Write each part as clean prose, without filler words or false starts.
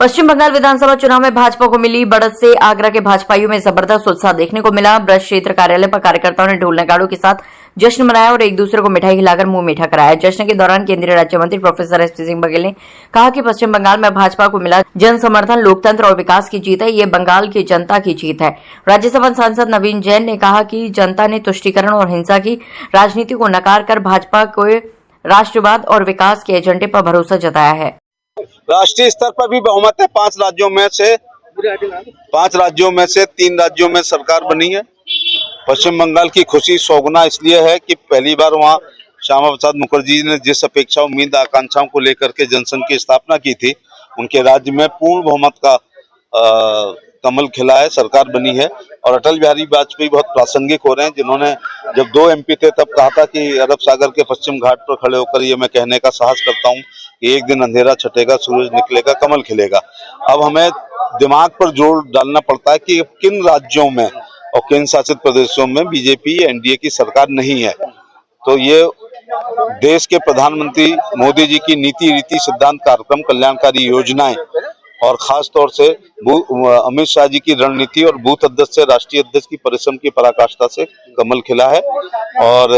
पश्चिम बंगाल विधानसभा चुनाव में भाजपा को मिली बढ़त से आगरा के भाजपाइयों में जबरदस्त उत्साह देखने को मिला। ब्रज क्षेत्र कार्यालय पर कार्यकर्ताओं ने ढोल नगाड़ों के साथ जश्न मनाया और एक दूसरे को मिठाई खिलाकर मुंह मीठा कराया। जश्न के दौरान केंद्रीय राज्य मंत्री प्रोफेसर एसपी सिंह बघेल ने कहा कि पश्चिम बंगाल में भाजपा को मिला जन समर्थन लोकतंत्र और विकास की जीत है। ये बंगाल की जनता की जीत है। राज्यसभा सांसद नवीन जैन ने कहा कि जनता ने तुष्टीकरण और हिंसा की राजनीति को नकार कर भाजपा को राष्ट्रवाद और विकास के एजेंडे पर भरोसा जताया है। राष्ट्रीय स्तर पर भी बहुमत है। 5 राज्यों में से 3 राज्यों में सरकार बनी है। पश्चिम बंगाल की खुशी सौगुना इसलिए है कि पहली बार वहां श्यामा प्रसाद मुखर्जी ने जिस अपेक्षा उम्मीद आकांक्षाओं को लेकर के जनसंघ की स्थापना की थी, उनके राज्य में पूर्ण बहुमत का कमल खिला है, सरकार बनी है। और अटल बिहारी वाजपेयी बहुत प्रासंगिक हो रहे हैं, जिन्होंने जब 2 MP थे तब कहा था कि अरब सागर के पश्चिम घाट पर खड़े होकर ये मैं कहने का साहस करता हूं कि एक दिन अंधेरा छटेगा, सूरज निकलेगा, कमल खिलेगा। अब हमें दिमाग पर जोर डालना पड़ता है कि किन राज्यों में और केंद्र शासित प्रदेशों में बीजेपी एनडीए की सरकार नहीं है। तो ये देश के प्रधानमंत्री मोदी जी की नीति, रीति, सिद्धांत, कार्यक्रम, कल्याणकारी योजनाएं और खास तौर से अमित शाह जी की रणनीति और बूथ अध्यक्ष से राष्ट्रीय अध्यक्ष की परिश्रम की पराकाष्ठा से कमल खिला है। और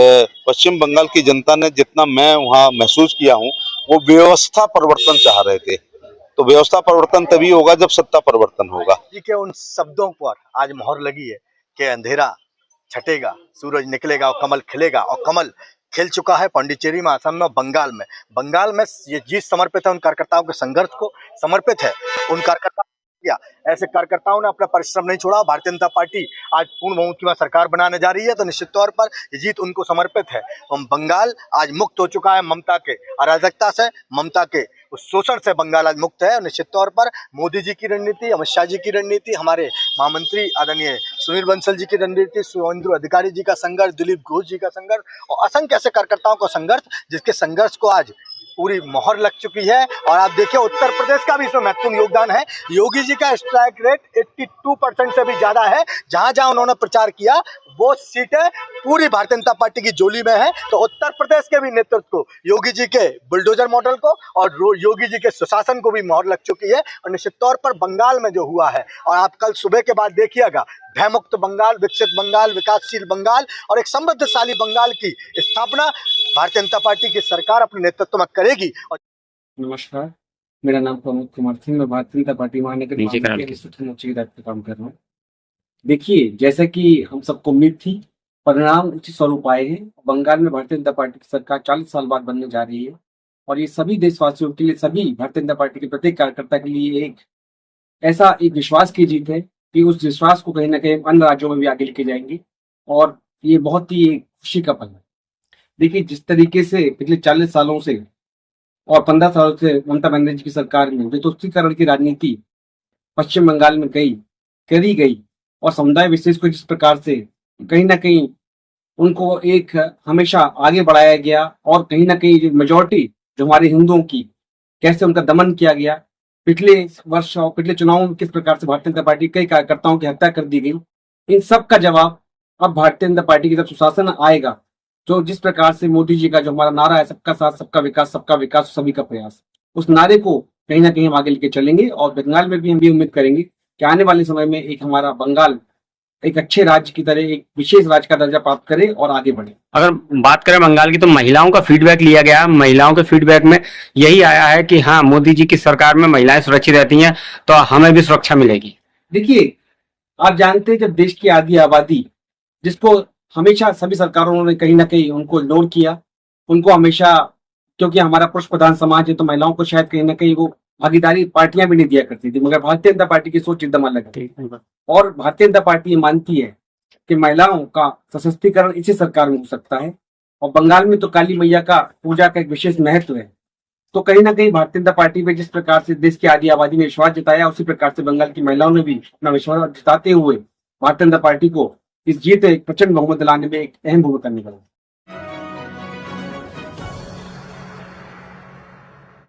पश्चिम बंगाल की जनता ने जितना मैं वहां महसूस किया हूं, वो व्यवस्था परिवर्तन चाह रहे थे। तो व्यवस्था परिवर्तन तभी होगा जब सत्ता परिवर्तन होगा। जी के उन शब्दों पर आज मोहर लगी है कि अंधेरा छटेगा, सूरज निकलेगा और कमल खिलेगा। और कमल खिल चुका है पांडिचेरी में, असम में, बंगाल में ये जीत समर्पित है उन कार्यकर्ताओं के संघर्ष को, समर्पित है उन कार्यकर्ताओं किया। ऐसे कार्यकर्ताओं ने अपना परिश्रम नहीं छोड़ा। भारतीय जनता पार्टी आज पूर्ण बहुमत की सरकार बनाने जा रही है, तो निश्चित तौर पर ये जीत उनको समर्पित है। बंगाल आज मुक्त हो चुका है ममता के अराजकता से, ममता के उस शोषण से बंगाल आज मुक्त है। और निश्चित तौर पर मोदी जी की रणनीति, अमित शाह जी की रणनीति, हमारे महामंत्री आदरणीय सुनील बंसल जी की रणनीति, शुभेंदु अधिकारी जी का संघर्ष, दिलीप घोष जी का संघर्ष और असंख्य ऐसे कार्यकर्ताओं का संघर्ष, जिसके संघर्ष को आज पूरी मोहर लग चुकी है। और आप देखिए उत्तर प्रदेश का भी इसमें महत्वपूर्ण योगदान है। योगी जी का स्ट्राइक रेट 82% से भी ज्यादा है। जहां जहां उन्होंने प्रचार किया वो सीटें पूरी भारतीय जनता पार्टी की जोली में है। तो उत्तर प्रदेश के भी नेतृत्व को, योगी जी के बुलडोजर मॉडल को और योगी जी के सुशासन को भी मोहर लग चुकी है। और निश्चित तौर पर बंगाल में जो हुआ है, और आप कल सुबह के बाद देखिएगा, भयमुक्त बंगाल, विकसित बंगाल, विकासशील बंगाल और एक समृद्धशाली बंगाल की स्थापना भारतीय जनता पार्टी की सरकार अपने नेतृत्व में करेगी। नमस्कार, मेरा नाम प्रमोद कुमार सिंह, मैं भारतीय जनता पार्टी महानगर के काम कर रहा हूँ। देखिए, जैसा कि हम सबको उम्मीद थी, परिणाम उचित स्वरूप आए हैं। बंगाल में भारतीय जनता पार्टी की सरकार 40 साल बाद बनने जा रही है और ये सभी देशवासियों के लिए, सभी भारतीय जनता पार्टी के प्रत्येक कार्यकर्ता के लिए एक विश्वास की जीत है कि उस विश्वास को कहीं ना कहीं अन्य राज्यों में भी आगे लेके जाएंगे। और ये बहुत ही खुशी का पल है। देखिए, जिस तरीके से पिछले 40 सालों से और 15 सालों से ममता बनर्जी की सरकार में तुष्टीकरण की राजनीति पश्चिम बंगाल में करी गई और समुदाय विशेष को जिस प्रकार से कहीं ना कहीं उनको एक हमेशा आगे बढ़ाया गया और कहीं ना कहीं मेजॉरिटी जो हमारे हिंदुओं की, कैसे उनका दमन किया गया। पिछले वर्ष और पिछले चुनावों में किस प्रकार से भारतीय जनता पार्टी कई कार्यकर्ताओं की हत्या कर दी गई, इन सब का जवाब अब भारतीय जनता पार्टी की जब सुशासन आएगा, जो जिस प्रकार से मोदी जी का जो हमारा नारा है, सबका साथ सबका विकास सभी का प्रयास, उस नारे को कहीं ना कहीं हम आगे लेके चलेंगे। और बंगाल में भी हम भी उम्मीद करेंगे कि आने वाले समय में एक हमारा बंगाल एक अच्छे राज्य की तरह एक विशेष राज्य का दर्जा प्राप्त करे और आगे बढ़े। अगर बात करें बंगाल की, तो महिलाओं का फीडबैक लिया गया। महिलाओं के फीडबैक में यही आया है कि हाँ, मोदी जी की सरकार में महिलाएं सुरक्षित रहती हैं, तो हमें भी सुरक्षा मिलेगी। देखिए, आप जानते हैं, जब देश की आधी आबादी, जिसको हमेशा सभी सरकारों ने कहीं ना कहीं उनको इग्नोर किया, उनको हमेशा, क्योंकि हमारा पुरुष प्रधान समाज है, तो महिलाओं को शायद कहीं ना कहीं वो भागीदारी पार्टियां भी नहीं दिया करती थी। मगर भारतीय जनता पार्टी की सोच एकदम अलग थी और भारतीय जनता पार्टी ये मानती है कि महिलाओं का सशक्तिकरण इसी सरकार में हो सकता है। और बंगाल में तो काली मैया का पूजा का एक विशेष महत्व है। तो कहीं ना कहीं भारतीय जनता पार्टी में जिस प्रकार से देश की आधी आबादी ने विश्वास जताया, उसी प्रकार से बंगाल की महिलाओं ने भी अपना विश्वास जताते हुए भारतीय जनता पार्टी को इस जीत एक प्रचंड बहुमत दिलाने में एक अहम भूमिका निभाई।